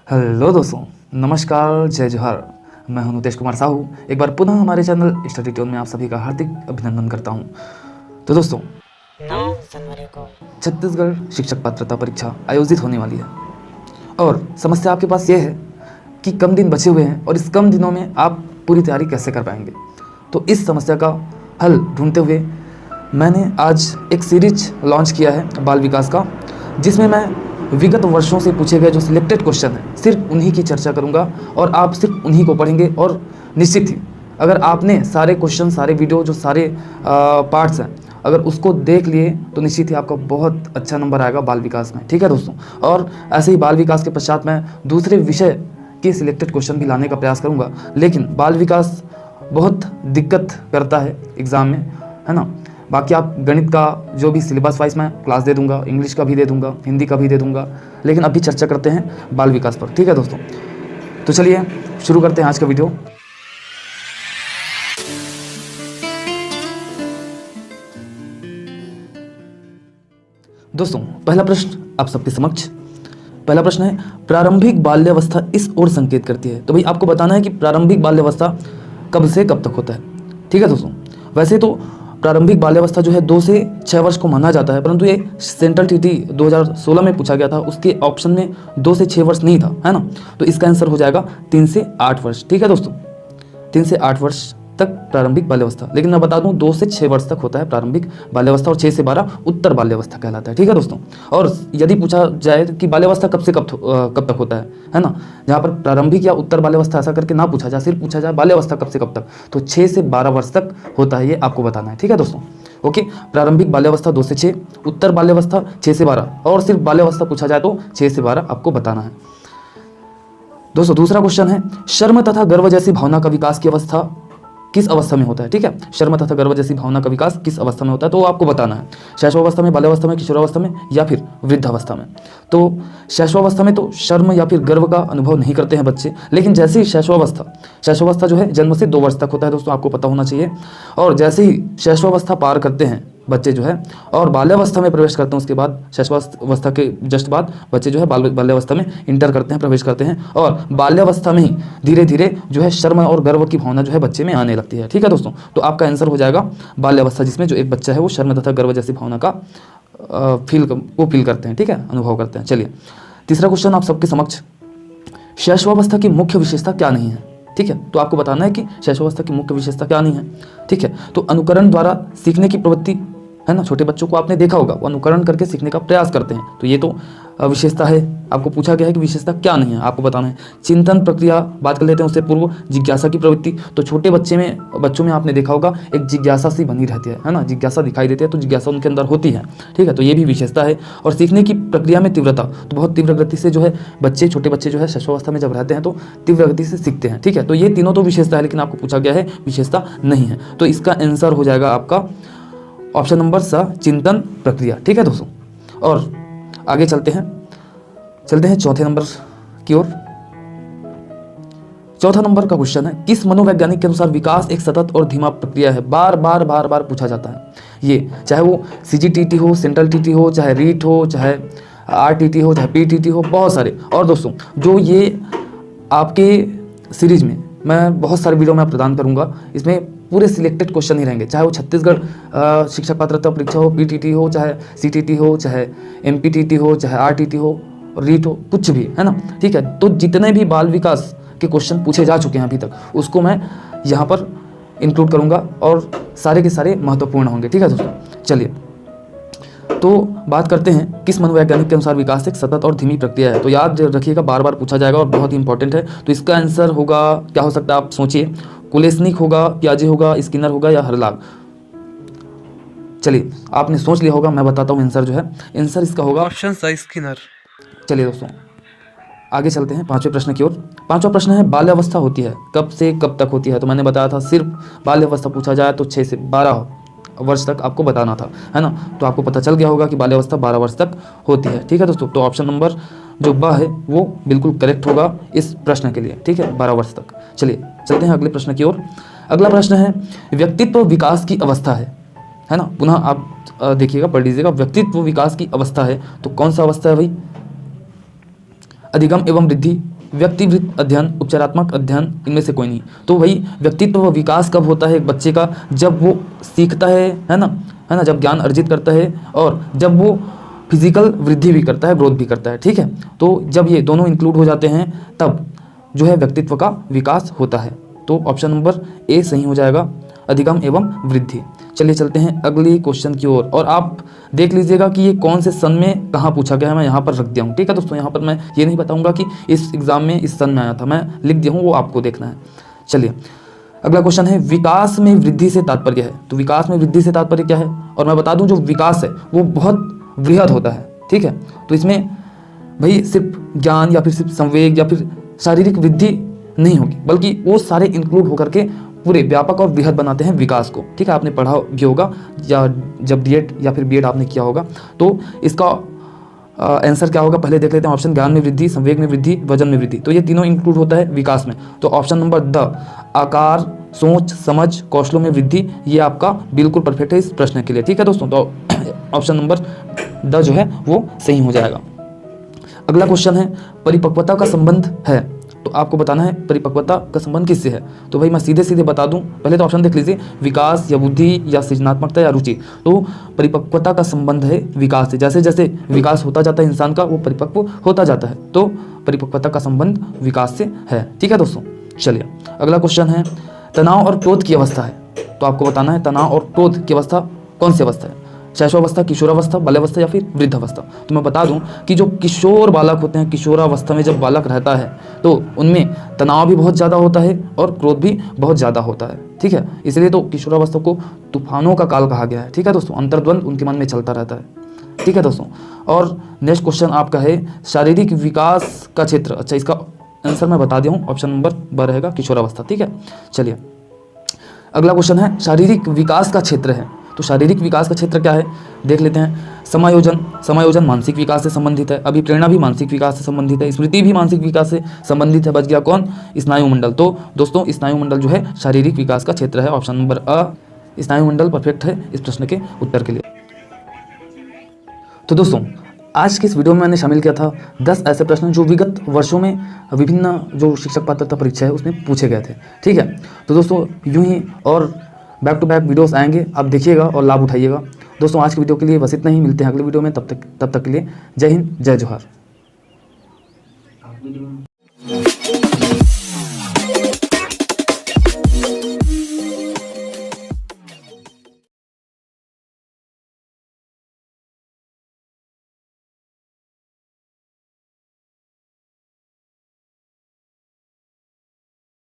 Hello दोस्तों, नमस्कार, जय जोहार। मैं हूं नितेश कुमार साहू। एक बार पुनः हमारे चैनल स्टडी ट्यून में आप सभी का हार्दिक अभिनंदन करता हूं। तो दोस्तों, 9 जनवरी को छत्तीसगढ़ शिक्षक पात्रता परीक्षा आयोजित होने वाली है और समस्या आपके पास ये है कि कम दिन बचे हुए हैं और इस कम दिनों में आप पूरी तैयारी कैसे कर पाएंगे। तो इस समस्या का हल ढूंढते हुए मैंने आज एक सीरीज लॉन्च किया है बाल विकास का, जिसमें मैं विगत वर्षों से पूछे गए जो सिलेक्टेड क्वेश्चन हैं सिर्फ उन्हीं की चर्चा करूंगा और आप सिर्फ उन्हीं को पढ़ेंगे। और निश्चित ही अगर आपने सारे क्वेश्चन, सारे वीडियो, जो सारे पार्ट्स हैं, अगर उसको देख लिए तो निश्चित ही आपका बहुत अच्छा नंबर आएगा बाल विकास में। ठीक है दोस्तों, और ऐसे ही बाल विकास के पश्चात मैं दूसरे विषय के सिलेक्टेड क्वेश्चन भी लाने का प्रयास करूंगा। लेकिन बाल विकास बहुत दिक्कत करता है एग्ज़ाम में, है ना। बाकी आप गणित का जो भी सिलेबस वाइज मैं क्लास दे दूंगा, इंग्लिश का भी दे दूंगा, हिंदी का भी दे दूंगा। लेकिन अभी चर्चा करते हैं बाल विकास पर। ठीक है दोस्तों, तो चलिए शुरू करते हैं आज का वीडियो। दोस्तों, पहला प्रश्न आप सबके समक्ष। पहला प्रश्न है, प्रारंभिक बाल्यावस्था इस ओर संकेत करती है। तो भाई आपको बताना है कि प्रारंभिक बाल्यावस्था कब से कब तक होता है। ठीक है दोस्तों, वैसे तो प्रारंभिक बाल्यावस्था जो है 2 से 6 वर्ष को माना जाता है, परंतु ये सेंट्रल टीटी 2016 में पूछा गया था, उसके ऑप्शन में 2 से 6 वर्ष नहीं था, है ना। तो इसका आंसर हो जाएगा 3 से 8 वर्ष। ठीक है दोस्तों, 3 से 8 वर्ष तक प्रारंभिक बाल्यावस्था। लेकिन मैं बता दूं 2 से 6 वर्ष तक होता है प्रारंभिक बाल्यावस्था और 6 से 12 उत्तर बाल्यावस्था कहलाता है। ठीक है दोस्तों, और यदि पूछा जाए कि बाल्यावस्था कब से कब तक होता है ना, जहाँ पर प्रारंभिक या उत्तर बाल्यावस्था ऐसा करके ना पूछा जाए, सिर्फ पूछा जाए बाल्यावस्था कब से कब तक, तो 6 से 12 वर्ष तक होता है, ये आपको बताना है। ठीक है दोस्तों, ओके। प्रारंभिक बाल्यावस्था 2 से 6, उत्तर बाल्यावस्था 6 से 12, और सिर्फ बाल्यावस्था पूछा जाए तो 6 से 12 आपको बताना है। दोस्तों, दूसरा क्वेश्चन है, शर्म तथा गर्व जैसी भावना का विकास की अवस्था किस अवस्था में होता है। ठीक है, शर्म तथा गर्व जैसी भावना का विकास किस अवस्था में होता है, तो वो आपको बताना है। शैशवावस्था में, बाल्यावस्था में, किशोरावस्था में या फिर वृद्धावस्था में। तो शैशवावस्था में तो शर्म या फिर गर्व का अनुभव नहीं करते हैं बच्चे, लेकिन जैसे ही शैशवावस्था जो है जन्म से 2 वर्ष तक होता है, दोस्तों आपको पता होना चाहिए। और जैसे ही शैशवावस्था पार करते हैं बच्चे जो है और बाल्यावस्था में प्रवेश करते हैं, उसके बाद शैशवावस्था के जस्ट बाद बच्चे जो है बाल्यावस्था में इंटर करते हैं, प्रवेश करते हैं, और बाल्यावस्था में ही धीरे धीरे जो है शर्म और गर्व की भावना जो है बच्चे में आने लगती है। ठीक है दोस्तों, तो आपका आंसर हो जाएगा बाल्यावस्था, जिसमें जो एक बच्चा है वो शर्म तथा गर्व जैसी भावना का फील करते हैं। ठीक है, अनुभव करते हैं। चलिए, तीसरा क्वेश्चन आप सबके समक्ष, शैशवावस्था की मुख्य विशेषता क्या नहीं है। ठीक है, तो आपको बताना है कि शैशवावस्था की मुख्य विशेषता क्या नहीं है। ठीक है, तो अनुकरण द्वारा सीखने की प्रवृत्ति, है ना। छोटे बच्चों को आपने देखा होगा, वो अनुकरण करके सीखने का प्रयास करते हैं, तो ये तो विशेषता है। आपको पूछा गया है कि विशेषता क्या नहीं है, आपको बताना है। चिंतन प्रक्रिया बात कर लेते हैं, उससे पूर्व जिज्ञासा की प्रवृत्ति। तो छोटे बच्चों में आपने देखा होगा एक जिज्ञासा सी बनी रहती है ना, जिज्ञासा दिखाई देती है, तो जिज्ञासा उनके अंदर होती है। ठीक है, तो ये भी विशेषता है। और सीखने की प्रक्रिया में तीव्रता, तो बहुत तीव्र गति से जो है छोटे बच्चे जो है शैशवावस्था में जब रहते हैं तो तीव्र गति से सीखते हैं। ठीक है, तो ये तीनों तो विशेषता है, लेकिन आपको पूछा गया है विशेषता नहीं है, तो इसका आंसर हो जाएगा आपका ऑप्शन नंबर स, चिंतन प्रक्रिया। ठीक है दोस्तों, और आगे चलते हैं चौथे नंबर की ओर। चौथा नंबर का क्वेश्चन है, किस मनोवैज्ञानिक के अनुसार विकास एक सतत और धीमा प्रक्रिया है। बार बार पूछा जाता है ये, चाहे वो CGTT हो, सेंट्रल टीटी हो, चाहे रीट हो, चाहे RTT हो, चाहे PTT हो, बहुत सारे। और दोस्तों, जो ये आपके सीरीज में मैं बहुत सारे वीडियो में प्रदान करूंगा, इसमें पूरे सिलेक्टेड क्वेश्चन ही रहेंगे, चाहे वो छत्तीसगढ़ शिक्षक पात्रता परीक्षा हो, PTT हो, चाहे CTT हो, चाहे MPTT हो, चाहे RTT हो, रीट हो, कुछ भी, है ना। ठीक है, तो जितने भी बाल विकास के क्वेश्चन पूछे जा चुके हैं अभी तक, उसको मैं यहाँ पर इंक्लूड करूँगा और सारे के सारे महत्वपूर्ण होंगे। ठीक है दोस्तों, चलिए तो बात करते हैं, किस मनोवैज्ञानिक के अनुसार विकास एक सतत और धीमी प्रक्रिया है। तो याद रखिएगा, बार बार पूछा जाएगा और बहुत ही इंपॉर्टेंट है। तो इसका आंसर होगा, क्या हो सकता है आप सोचिए, कुलेसनिक होगा, पियाजे होगा, स्किनर होगा या हरलाग। चलिए, आपने सोच लिया होगा, मैं बताता हूँ आंसर जो है। आंसर इसका होगा ऑप्शन सा स्किनर। चलिए दोस्तों, आगे चलते हैं 5वें प्रश्न की ओर। 5वां प्रश्न है, बाल्यावस्था होती है कब से कब तक होती है। तो मैंने बताया था सिर्फ बाल्यावस्था पूछा जाए तो 6 से 12 वर्ष तक आपको बताना था, है ना। तो आपको पता चल गया होगा कि बाल्यावस्था 12 वर्ष तक होती है। ठीक है दोस्तों, तो ऑप्शन नंबर जो ब है वो बिल्कुल करेक्ट होगा इस प्रश्न के लिए। ठीक है, 12 वर्ष तक। चलिए चलते हैं अगले प्रश्न की ओर। अगला प्रश्न है, व्यक्तित्व विकास की अवस्था है ना। पुनः आप देखिएगा, पढ़ लीजिएगा, व्यक्तित्व विकास की अवस्था है तो कौन सा अवस्था है भाई। अधिगम एवं वृद्धि, व्यक्तिवृत्त अध्ययन, उपचारात्मक अध्ययन, इनमें से कोई नहीं। तो भाई व्यक्तित्व व विकास कब होता है एक बच्चे का? जब वो सीखता है ना, जब ज्ञान अर्जित करता है और जब वो फिजिकल वृद्धि भी करता है, ग्रोथ भी करता है। ठीक है, तो जब ये दोनों इंक्लूड हो जाते हैं तब जो है व्यक्तित्व का विकास होता है। तो ऑप्शन नंबर ए सही हो जाएगा, अधिगम एवं वृद्धि। चलिए चलते हैं अगले क्वेश्चन की ओर, और आप देख लीजिएगा कि ये कौन से सन में कहाँ पूछा गया है, मैं यहाँ पर रख दिया हूँ। ठीक है दोस्तों, यहाँ पर मैं ये नहीं बताऊँगा कि इस एग्जाम में इस सन में आया था, मैं लिख दिया हूँ, वो आपको देखना है। चलिए अगला क्वेश्चन है, विकास में वृद्धि से तात्पर्य है। तो विकास में वृद्धि से तात्पर्य क्या है? और मैं बता दूं जो विकास है वो बहुत वृहद होता है। ठीक है, तो इसमें भाई सिर्फ ज्ञान या फिर सिर्फ संवेग या फिर शारीरिक वृद्धि नहीं होगी, बल्कि वो सारे इंक्लूड होकर के पूरे व्यापक और वृहद बनाते हैं विकास को। ठीक है, आपने पढ़ा भी होगा या जब डीएड या फिर बीएड आपने किया होगा। तो इसका आंसर क्या होगा पहले देख लेते हैं। ऑप्शन ज्ञान में वृद्धि, संवेग में वृद्धि, वजन में वृद्धि, तो ये तीनों इंक्लूड होता है विकास में। तो ऑप्शन नंबर द, आकार, सोच, समझ, कौशलों में वृद्धि, ये आपका बिल्कुल परफेक्ट है इस प्रश्न के लिए। ठीक है दोस्तों, तो ऑप्शन नंबर द जो है वो सही हो जाएगा। अगला क्वेश्चन है, परिपक्वता का संबंध है। तो आपको बताना है परिपक्वता का संबंध किससे है। तो भाई मैं सीधे सीधे बता दूं, पहले तो ऑप्शन देख लीजिए, विकास या बुद्धि या सृजनात्मकता या रुचि। तो परिपक्वता का संबंध है विकास से, जैसे जैसे विकास होता जाता है इंसान का वो परिपक्व होता जाता है। तो परिपक्वता का संबंध विकास से है। ठीक है दोस्तों, चलिए अगला क्वेश्चन है, तनाव और क्रोध की अवस्था है। तो आपको बताना है तनाव और क्रोध की अवस्था कौन सी अवस्था है, शैशवावस्था, किशोरावस्था, बाल्यावस्था या फिर वृद्धावस्था। तो मैं बता दूं कि जो किशोर बालक होते हैं, किशोरावस्था में जब बालक रहता है तो उनमें तनाव भी बहुत ज़्यादा होता है और क्रोध भी बहुत ज़्यादा होता है। ठीक है, इसलिए तो किशोरावस्था को तूफानों का काल कहा गया है। ठीक है दोस्तों, अंतर्द्वंद उनके मन में चलता रहता है। ठीक है दोस्तों, और नेक्स्ट क्वेश्चन आपका है, शारीरिक विकास का क्षेत्र। अच्छा, इसका आंसर मैं बता दिया हूँ, ऑप्शन नंबर ब रहेगा किशोरावस्था। ठीक है, चलिए अगला क्वेश्चन है, शारीरिक विकास का क्षेत्र है। तो शारीरिक विकास का क्षेत्र क्या है देख लेते हैं। समायोजन, समायोजन मानसिक विकास से संबंधित है। अभिप्रेरणा भी मानसिक विकास से संबंधित है। स्मृति भी मानसिक विकास से संबंधित है। बच गया कौन? स्नायुमंडल। तो दोस्तों स्नायुमंडल जो है शारीरिक विकास का क्षेत्र है। ऑप्शन नंबर अ, स्नायुमंडल परफेक्ट है इस प्रश्न के उत्तर के लिए। तो दोस्तों आज के इस वीडियो में मैंने शामिल किया था 10 ऐसे प्रश्न जो विगत वर्षों में विभिन्न जो शिक्षक पात्रता परीक्षा है उसमें पूछे गए थे। ठीक है, तो दोस्तों यूं ही और बैक टू बैक वीडियोस आएंगे, आप देखिएगा और लाभ उठाइएगा। दोस्तों आज की वीडियो के लिए बस इतना ही, मिलते हैं अगले वीडियो में। तब तक के लिए जय हिंद, जय जोहार।